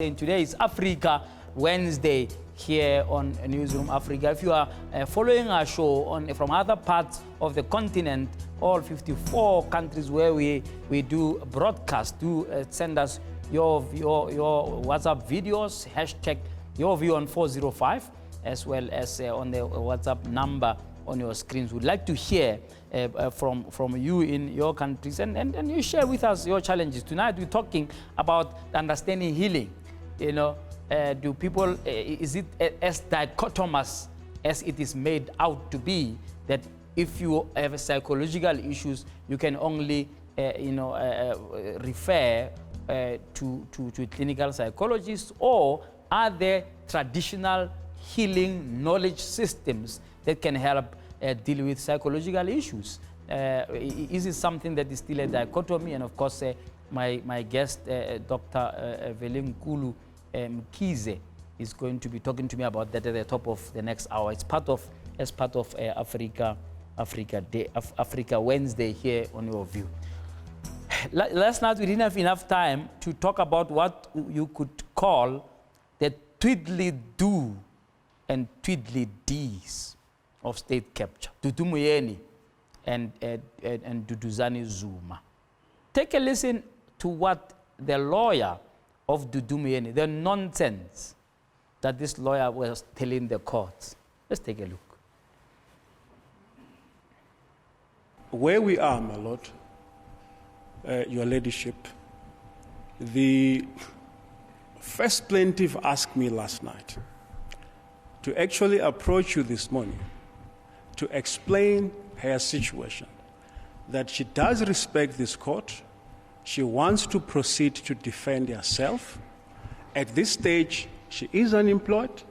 Today is Africa Wednesday here on Newsroom Africa. If you are following our show from other parts of the continent, all 54 countries where we do broadcast, do send us your WhatsApp videos, hashtag your view on 405, as well as on the WhatsApp number on your screens. We'd like to hear from you in your countries, and you share with us your challenges. Tonight we're talking about understanding healing. You know, do people, is it as dichotomous as it is made out to be, that if you have psychological issues, you can only, refer to clinical psychologists, or are there traditional healing knowledge systems that can help deal with psychological issues? Is it something that is still a dichotomy? And of course, my guest, Dr. Velenkulu Mkhize, is going to be talking to me about that at the top of the next hour. It's part of Africa Wednesday here on Your View. Last night we didn't have enough time to talk about what you could call the twiddly-do and twiddly-dees of state capture. Dudu Myeni and Duduzane Zuma. Take a listen to what the lawyer of Dudu Myeni, the nonsense that this lawyer was telling the courts. Let's take a look. Where we are, my lord, your ladyship, the first plaintiff asked me last night to actually approach you this morning to explain her situation, that she does respect this court. She wants to proceed to defend herself. At this stage, she is unemployed.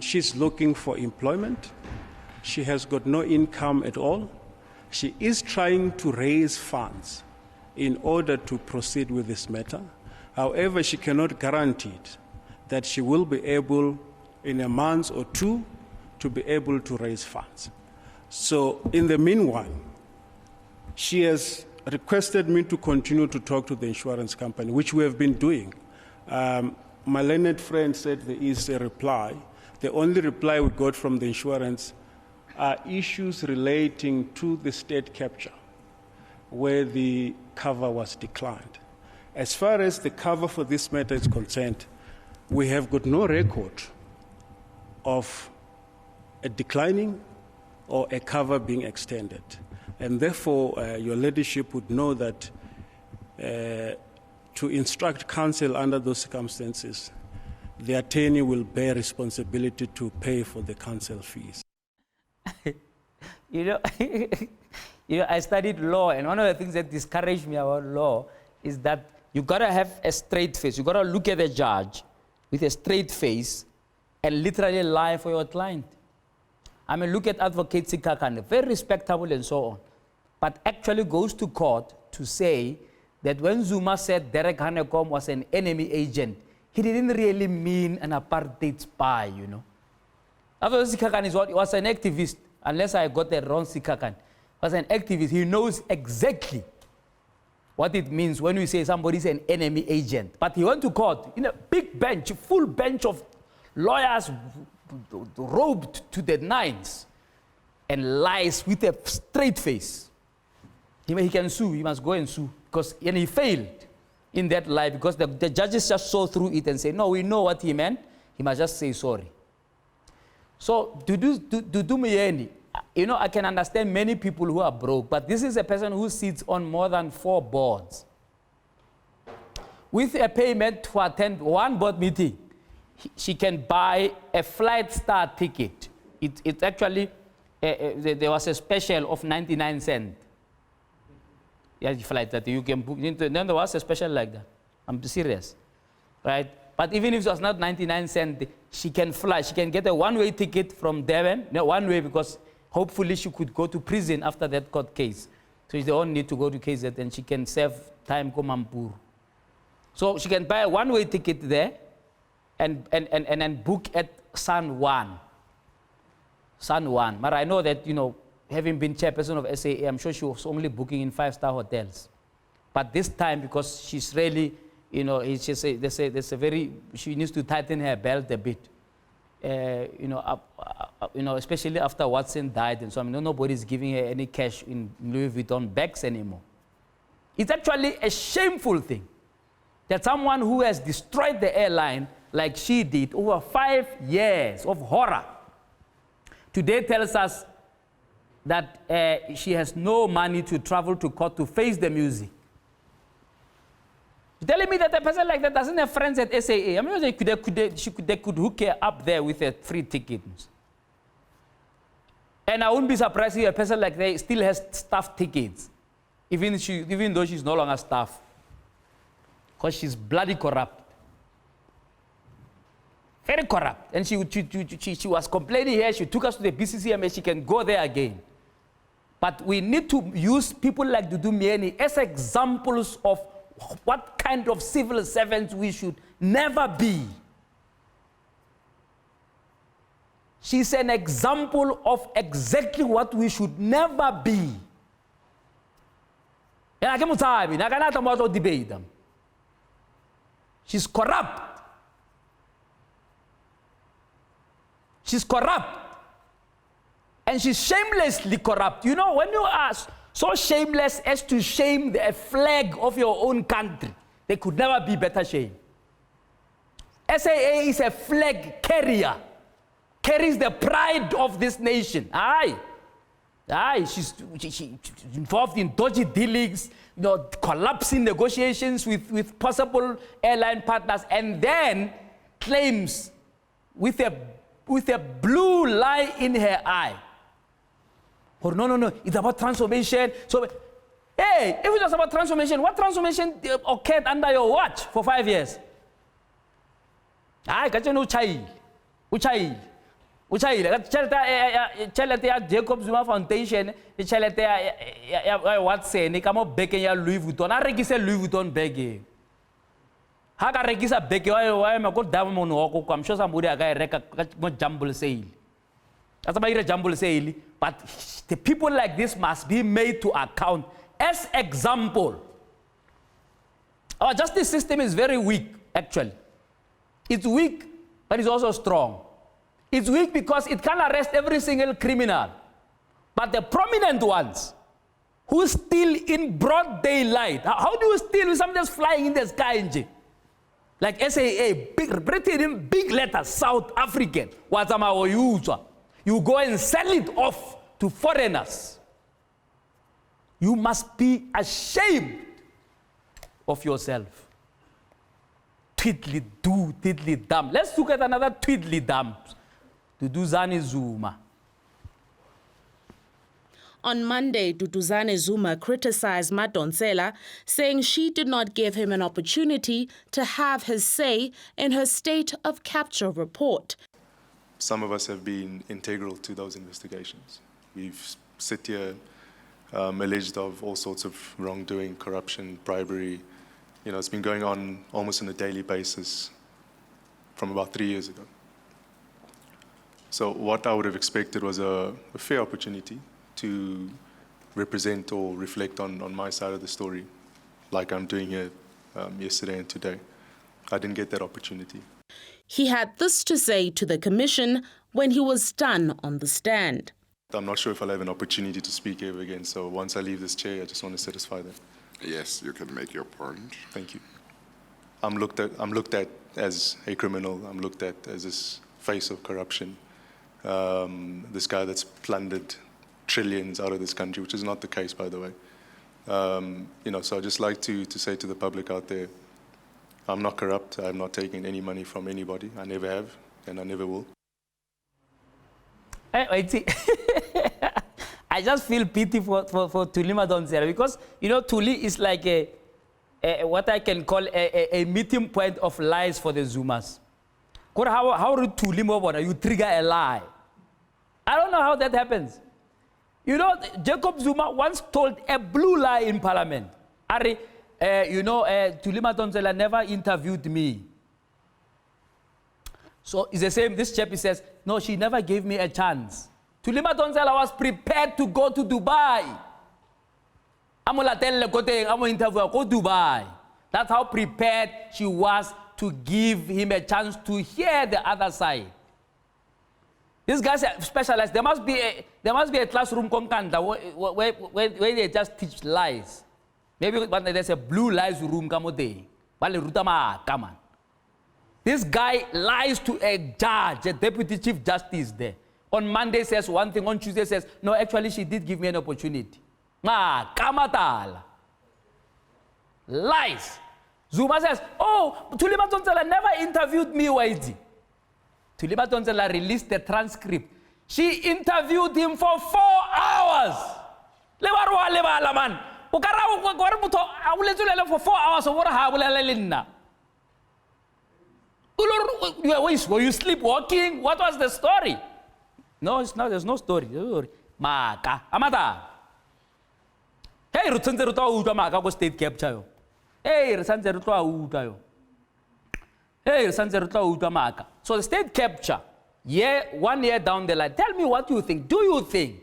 She's looking for employment. She has got no income at all. She is trying to raise funds in order to proceed with this matter. However, she cannot guarantee that she will be able, in a month or two, to be able to raise funds. So, in the meanwhile, she has requested me to continue to talk to the insurance company, which we have been doing. My learned friend said there is a reply. The only reply we got from the insurance are issues relating to the state capture, where the cover was declined. As far as the cover for this matter is concerned, we have got no record of a declining or a cover being extended. And therefore, your ladyship would know that to instruct counsel under those circumstances, the attorney will bear responsibility to pay for the counsel fees. I studied law, and one of the things that discouraged me about law is that you gotta have a straight face. You gotta look at the judge with a straight face and literally lie for your client. I mean, look at Advocate Sikakane, very respectable and so on, but actually goes to court to say that when Zuma said Derek Hanekom was an enemy agent, he didn't really mean an apartheid spy, you know. Advocate Sikakane was an activist, unless I got the wrong Sikakane, was an activist. He knows exactly what it means when we say somebody's an enemy agent. But he went to court in a big bench, full bench of lawyers robed to the nines, and lies with a straight face. He can sue, he must go and sue, and he failed in that lie because the judges just saw through it and say, no, we know what he meant, he must just say sorry. So, Dudu Myeni, I can understand many people who are broke, but this is a person who sits on more than 4 boards. With a payment to attend one board meeting, she can buy a Flight Star ticket. It actually, there was a special of 99 cents. Yeah, flight that you can book. Then there was a special like that. I'm serious, right? But even if it was not 99 cents, she can fly. She can get a one-way ticket from Durban. No, one-way, because hopefully she could go to prison after that court case. So she don't need to go to KZN, and she can save time go Mampuru. So she can buy a one-way ticket there, and then book at San Juan. But I know that, having been chairperson of SAA, I'm sure she was only booking in 5-star hotels. But this time, because she's really you know, it's just she needs to tighten her belt a bit. You know, especially after Watson died, and so nobody's giving her any cash in Louis Vuitton bags anymore. It's actually a shameful thing that someone who has destroyed the airline like she did over 5 years of horror today tells us that she has no money to travel to court to face the music. You're telling me that a person like that doesn't have friends at SAA? I mean, they could hook her up there with a free ticket. And I wouldn't be surprised if a person like that still has staff tickets, even though she's no longer staff, because she's bloody corrupt. Very corrupt. And she was complaining here, she took us to the BCCM and she can go there again. But we need to use people like Dudu Myeni as examples of what kind of civil servants we should never be. She's an example of exactly what we should never be. And I can't debate them. She's corrupt. She's corrupt. And she's shamelessly corrupt. You know, when you are so shameless as to shame the flag of your own country, there could never be better shame. SAA is a flag carrier, carries the pride of this nation. She's involved in dodgy dealings, you know, collapsing negotiations with possible airline partners, and then claims with a blue lie in her eye. Oh, no, it's about transformation. So, hey, if it was about transformation, what transformation occurred under your watch for 5 years? Tšhelete ya Jacob Zuma Foundation, tšhelete ya Watson, ka mo beke ya Louis Vuitton, a rekise Louis Vuitton bag. Ha ka rekisa beke wa me go diamond wa go kwa, I'm sure somebody a ka reka mo jumble sale. That's about a jumble sale, but the people like this must be made to account as example. Our justice system is very weak, actually. It's weak, but it's also strong. It's weak because it can't arrest every single criminal. But the prominent ones who steal in broad daylight, how do you steal with something that's flying in the sky? Like SAA, written in big letters, South African. You go and sell it off to foreigners. You must be ashamed of yourself. Twiddly do, tiddly dumb. Let's look at another twiddly dumb. Dudu Zuma. On Monday, Dudu Zuma criticized Madonsela, saying she did not give him an opportunity to have his say in her state of capture report. Some of us have been integral to those investigations. We've sit here alleged of all sorts of wrongdoing, corruption, bribery. You know, it's been going on almost on a daily basis from about 3 years ago. So what I would have expected was a fair opportunity to represent or reflect on my side of the story, like I'm doing here yesterday and today. I didn't get that opportunity. He had this to say to the commission when he was done on the stand. I'm not sure if I'll have an opportunity to speak ever again, so once I leave this chair, I just want to satisfy that. Yes, you can make your point. Thank you. I'm looked at as a criminal. I'm looked at as this face of corruption, this guy that's plundered trillions out of this country, which is not the case, by the way. You know, so I'd just like to say to the public out there, I'm not corrupt. I'm not taking any money from anybody. I never have, and I never will. I just feel pity for Thuli Madonsela, because, you know, Thuli is like what I can call a meeting point of lies for the Zumas. How do Thuli you trigger a lie? I don't know how that happens. You know, Jacob Zuma once told a blue lie in Parliament. You know, Thuli Madonsela never interviewed me. So it's the same, this chap, he says, no, she never gave me a chance. Thuli Madonsela was prepared to go to Dubai. I'm interview, go Dubai. That's how prepared she was to give him a chance to hear the other side. These guys are specialized. There must be a classroom where they just teach lies. Maybe there's a blue lies room. This guy lies to a judge, a deputy chief justice there. On Monday says one thing, on Tuesday says, no, actually she did give me an opportunity. Kamatala. Lies. Zuma says, oh, Thuli Madonsela never interviewed me, Waidi. Thuli Madonsela released the transcript. She interviewed him for 4 hours. Man. For 4 hours. Were you sleepwalking? What was the story? No, it's not. There's no story. Maka. Amata. Hey, Rutsanze Ruta Uta Maka go state capture. Hey, Rutsanze Ruta Uta yo. Hey, Rutsanze Ruta Uta Maka. So the state capture, 1 year down the line, tell me what you think. Do you think,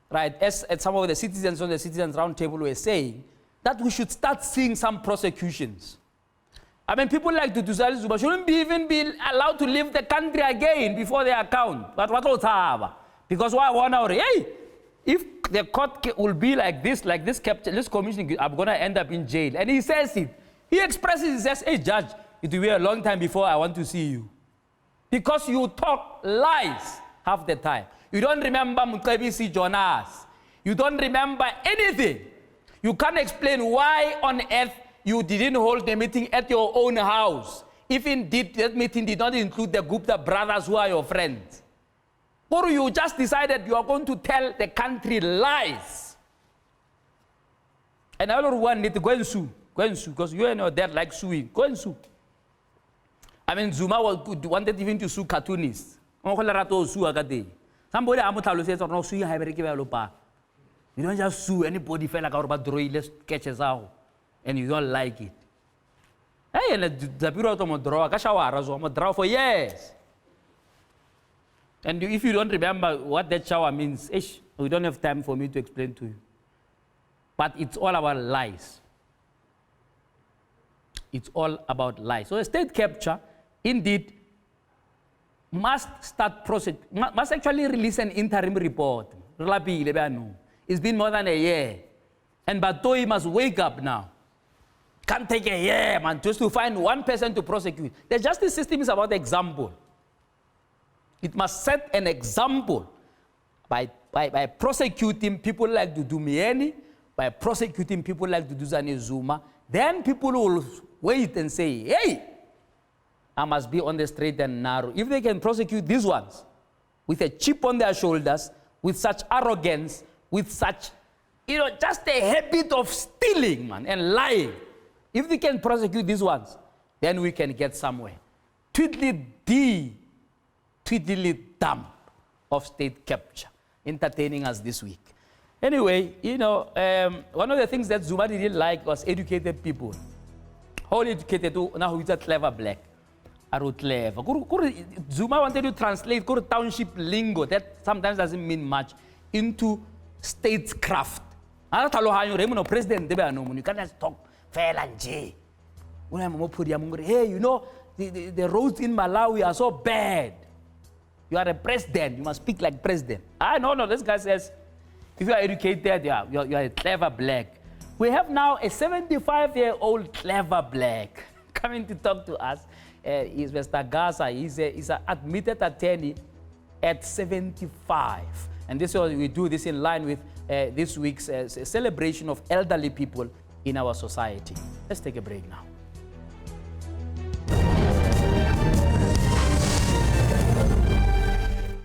right, as some of the citizens on the Citizens Round Table were saying, that we should start seeing some prosecutions? I mean, people like Dudu Myeni shouldn't even be allowed to leave the country again before their account. But what will happen? Because why 1 hour? Hey, if the court will be like this capture, this commission, I'm going to end up in jail. And he says it. He expresses, he says, hey, judge, it will be a long time before I want to see you. Because you talk lies half the time. You don't remember Mukabisi Jonas. You don't remember anything. You can't explain why on earth you didn't hold the meeting at your own house. If indeed that meeting did not include the Gupta brothers who are your friends. Or you just decided you are going to tell the country lies. And I don't want it to go and sue. Go and sue, because you and your dad like suing. Go and sue. I mean, Zuma wanted even to sue cartoonists. Somebody says, no, sue you don't just sue anybody feel like our sketches out. And you don't like it. Hey, and the bureau of draw for years. And if you don't remember what that shower means, we don't have time for me to explain to you. But it's all about lies. It's all about lies. So a state capture, indeed, must actually release an interim report. It's been more than a year. And Batoi must wake up now. Can't take a year, man, just to find one person to prosecute. The justice system is about example. It must set an example by prosecuting people like Dudu Myeni, by prosecuting people like Dudu Zuma. Then people will wait and say, hey, I must be on the straight and narrow. If they can prosecute these ones with a chip on their shoulders, with such arrogance, with such, just a habit of stealing, man, and lying. If we can prosecute these ones, then we can get somewhere. Tweedly dump of state capture, entertaining us this week. Anyway, one of the things that Zuma didn't like was educated people. How educated, now he's a clever black. Clever. Zuma wanted to translate township lingo, that sometimes doesn't mean much, into statecraft. President, you can't just talk. Hey, the roads in Malawi are so bad. You are a president. You must speak like president. No. This guy says, if you are educated, you are a clever black. We have now a 75-year-old clever black coming to talk to us. He's Mr. Gaza. He's an admitted attorney at 75. And this is what we do this in line with this week's celebration of elderly people in our society. Let's take a break now.